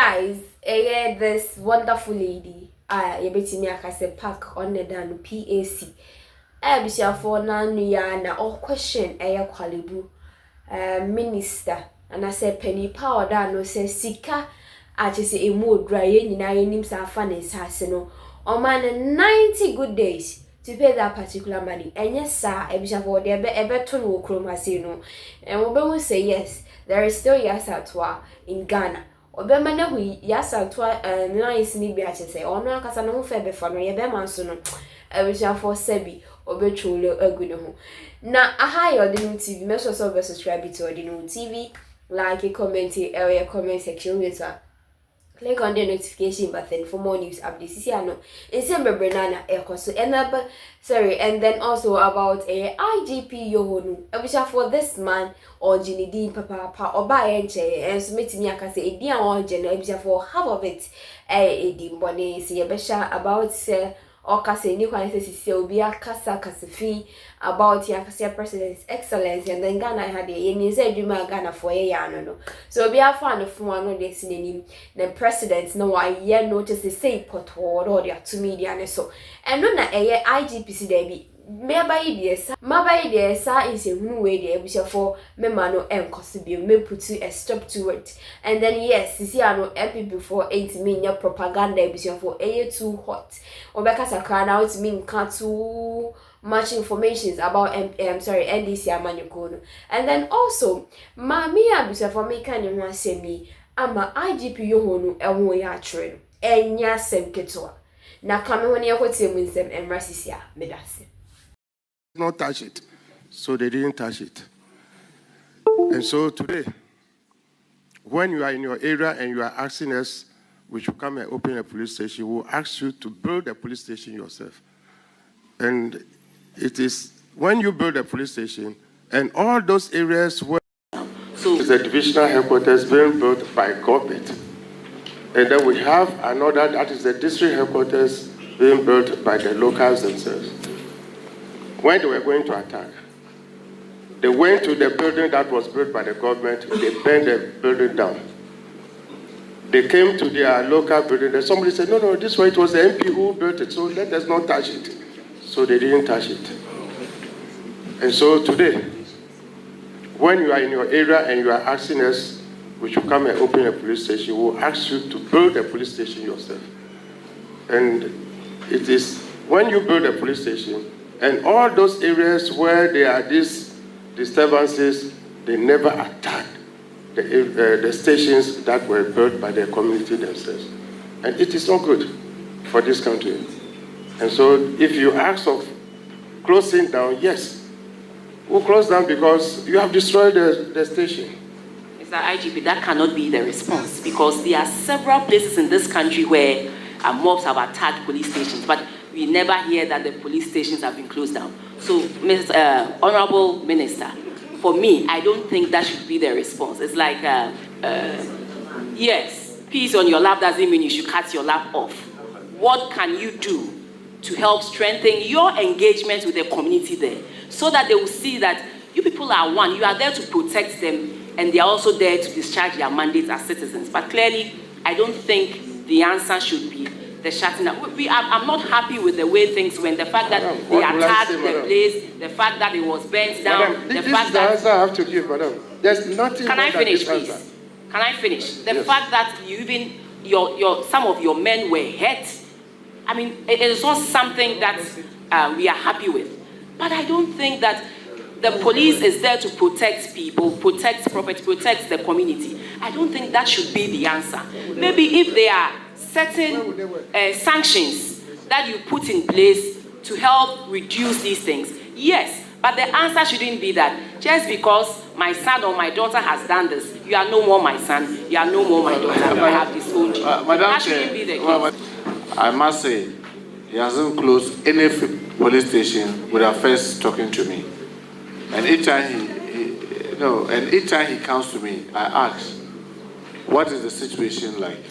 guys, this wonderful lady, you bet me I say pack on the down PAC. For na or question kwalibu minister and I say penny power da no say sika say a mood dry nyina yenim sa fa ne sase no o man 90 good days to pay that particular money. And yes sir, ebisha for the ebe to no kroma say no. And we will say yes, there is still yasatwa in Ghana. Obema na hu yasatwa nice ni bi a say ono akasa no fe be fa no ye be man so no ebisha for sebi obetwole aguno ho na aha your TV make sure to subscribe to Ordinary TV, like, comment area comment section with click on the notification button for more news updates. No, in December banana and then also about a IGP Yohunu. I wish for this man or Jinidi Papa or buy and submit me I can say a dear or general for half of it a dimbone see a besha about or kase ni kwa nese obi akasa kasefi about yakase president's excellence and then Ghana had a ni say dwuma Ghana for ye ya no so obi afa no fun ano de sinenim the president no wa ye notice say pot or dia to media ne so and no na eye IGP si da bi Mabai de sa is a way de ebusha for memano enkosi me put a stop to it. And then yes, see no MP before 8 mean propaganda ebusha for too hot. Obeka sakra now it mean can't too much information about NDC Amanyokono. And then also mami abusha for me kan you say me ama IGP Yohunu enwo ya atwere enya sem ketwa. Na kame woni yakotie mu nsem emrasisia medase. Not touch it, so they didn't touch it. And so today, when you are in your area and you are asking us, we should come and open a police station, we'll ask you to build a police station yourself. And it is when you build a police station and all those areas where the divisional headquarters being built by government, and then we have another that is the district headquarters being built by the locals themselves. When they were going to attack, they went to the building that was built by the government, they burned the building down. They came to their local building, and somebody said, no, this way it was the MP who built it, so let us not touch it. So they didn't touch it. And so today, when you are in your area and you are asking us, we should come and open a police station, we'll ask you to build a police station yourself. And it is when you build a police station, and all those areas where there are these disturbances, they never attack the stations that were built by the community themselves. And it is not good for this country. And so if you ask of closing down, yes, we'll close down because you have destroyed the station. Mr. IGP, that cannot be the response because there are several places in this country where mobs have attacked police stations, but we never hear that the police stations have been closed down. So, Mr. Honorable Minister, for me, I don't think that should be the response. It's like, yes, peace on your lap doesn't mean you should cut your lap off. What can you do to help strengthen your engagement with the community there so that they will see that you people are one, you are there to protect them, and they are also there to discharge their mandates as citizens. But clearly, I don't think the answer should be the shutting up. I'm not happy with the way things went. The fact that they attacked the place, the fact that it was burnt down, the fact that... This is the answer I have to give, madam. There's nothing... Can I finish, please? Can I finish? The fact that you even, some of your men were hurt, I mean, it is not something that we are happy with. But I don't think that the police is there to protect people, protect property, protect the community. I don't think that should be the answer. Maybe if there are certain sanctions that you put in place to help reduce these things, yes, but the answer shouldn't be that just because my son or my daughter has done this, you are no more my son, you are no more my daughter, I have disowned you. That shouldn't be the case. I must say, he hasn't closed any police station without first talking to me. And each time he comes to me, I ask, what is the situation like?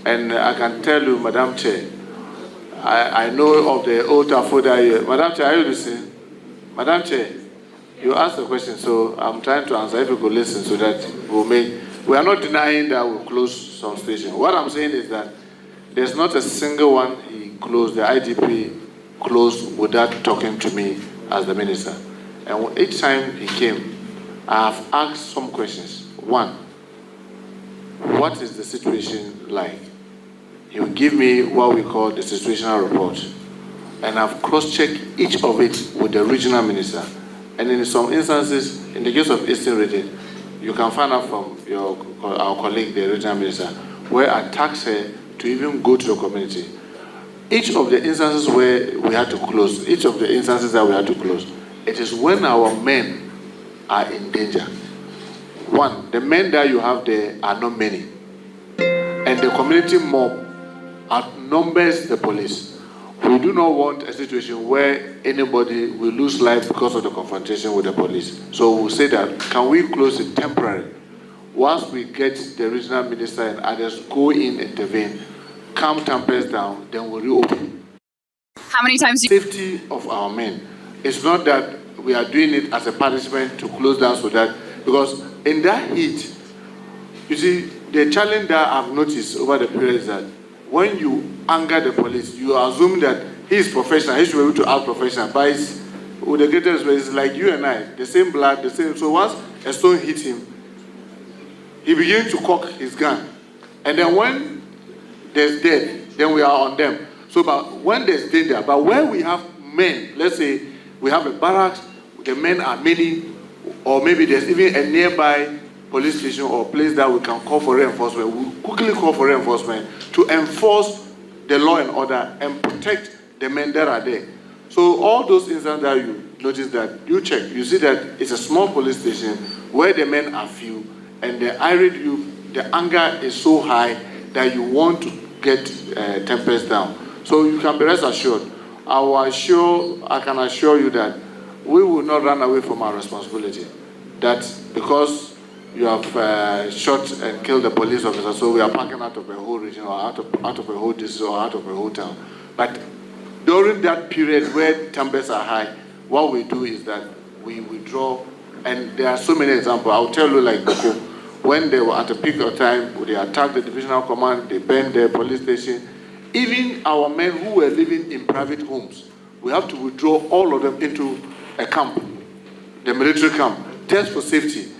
And I can tell you, Madam Chair, I know of the old Tafoda here. Madam Chair, are you listening? Madam Chair, you asked the question, so I'm trying to answer. If you could listen so that we'll make We are not denying that we'll close some stations. What I'm saying is that there's not a single one he closed, the IGP closed without talking to me as the minister. And each time he came, I have asked some questions. One, what is the situation like? He will give me what we call the situational report. And I've cross-checked each of it with the regional minister. And in some instances, in the case of Eastern Region, you can find out from our colleague, the regional minister, where I tasked her to even go to the community. Each of the instances where we had to close, it is when our men are in danger. One, the men that you have there are not many. And the community mob outnumbers the police. We do not want a situation where anybody will lose life because of the confrontation with the police. So we'll say that, can we close it temporarily? Once we get the regional minister and others go in, intervene, calm tempers down, then we'll reopen. How many times do you... Safety of our men. It's not that we are doing it as a punishment to close down so that, because in that heat, you see, the challenge that I've noticed over the period is that when you anger the police, you assume that he's professional, he should be able to act professional, but it's, with the greatest way, it's like you and I, the same blood, the same. So once a stone hits him, he begins to cock his gun. And then when there's death, then we are on them. So but when there's danger, but when we have men, let's say we have a barracks, the men are many, or maybe there's even a nearby police station or place that we can call for reinforcement, we'll quickly call for reinforcement to enforce the law and order and protect the men that are there. So all those instances that you notice that you check, you see that it's a small police station where the men are few and the irate youth, the anger is so high that you want to get tempers down. So you can be rest assured. I can assure you that we will not run away from our responsibility. That because you have shot and killed the police officer, so we are packing out of a whole region or out of a whole district or out of a whole town. But during that period where tempers are high, what we do is that we withdraw, and there are so many examples. I'll tell you, like Boko, when they were at a peak of time, they attacked the divisional command, they burned the police station. Even our men who were living in private homes, we have to withdraw all of them into a camp, the military camp, just for safety.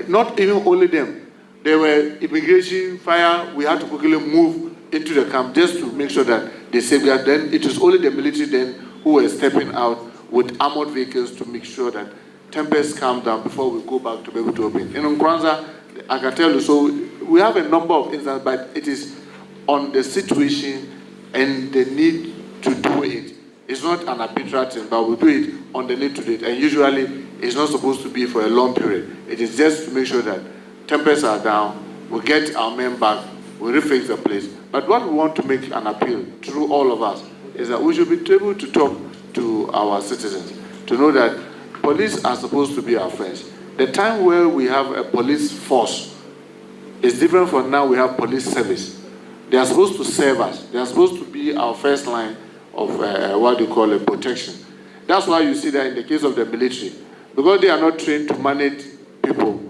Not even only them. There were immigration, fire, we had to quickly move into the camp just to make sure that they safeguard. Then it was only the military then who were stepping out with armored vehicles to make sure that tempers calm down before we go back to be able to open. In Nkranza, I can tell you, so we have a number of instances, but it is on the situation and the need to do it. It's not an arbitrary thing, but we do it on the need to do it. And usually, it's not supposed to be for a long period. It is just to make sure that tempers are down, we get our men back, we refix the place. But what we want to make an appeal through all of us is that we should be able to talk to our citizens, to know that police are supposed to be our friends. The time where we have a police force is different from now we have police service. They are supposed to serve us. They are supposed to be our first line of what you call a protection. That's why you see that in the case of the military, because they are not trained to manage people.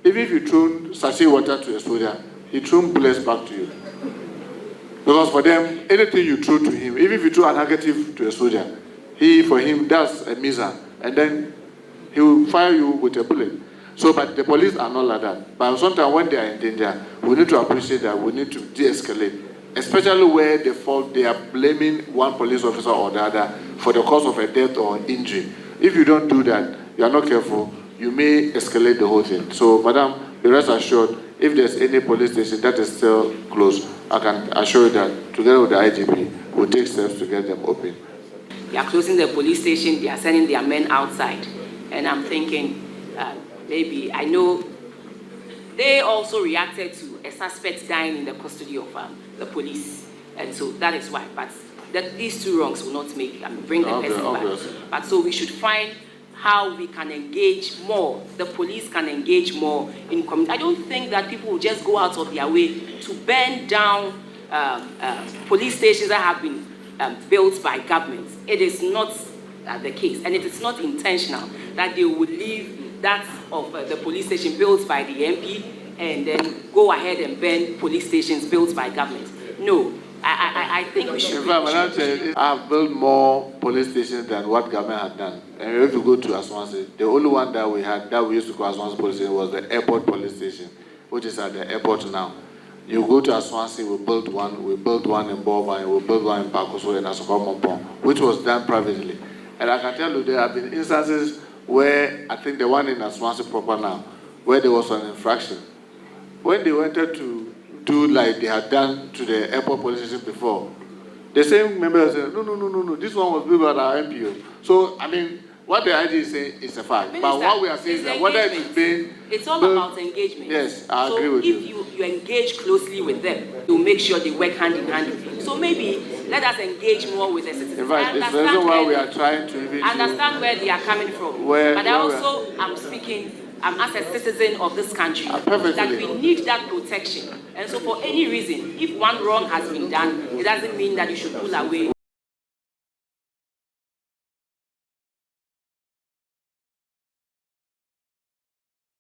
Even if you throw sachet water to a soldier, he throws bullets back to you. Because for them, anything you throw to him, even if you throw a negative to a soldier, for him, that's a missile. And then he will fire you with a bullet. So, but the police are not like that. But sometimes when they are in danger, we need to appreciate that we need to de-escalate. Especially where they are blaming one police officer or the other for the cause of a death or injury. If you don't do that, you are not careful, you may escalate the whole thing. So, madam, be rest assured, if there's any police station that is still closed, I can assure you that together with the IGP, we'll take steps to get them open. They are closing the police station, they are sending their men outside. And I'm thinking, maybe, I know they also reacted to a suspect dying in the custody of the police. And so that is why. But these two wrongs will not bring the person back. But so we should find how we can engage more. The police can engage more in community. I don't think that people will just go out of their way to burn down police stations that have been built by governments. It is not the case, and it is not intentional that they would leave that of the police station built by the MP and then go ahead and burn police stations built by government. No, I think we should. In fact, Madam Chair, I have built more police stations than what government had done. And if you go to Aswansi, the only one that we had that we used to call Aswansi police station was the airport police station, which is at the airport now. You go to Aswansi, we built one in Boba, we built one in Pakoso and Asokomompong, which was done privately. And I can tell you there have been instances where, I think the one in Aswansi proper now, where there was an infraction. When they wanted to do like they had done to the airport police station before, the same member said, no, this one was built by our MPO. So, I mean, what the IG is saying is a fact. Minister, but what we are saying is that whether it is being... It's all about engagement. Yes, I agree with you. So if you engage closely with them, you make sure they work hand in hand with you. So maybe let us engage more with the citizens. In fact, it's the reason why we are trying to even... understand where they are coming from. But I also am speaking... as a citizen of this country, that we need that protection. And so for any reason, if one wrong has been done, it doesn't mean that you should pull away.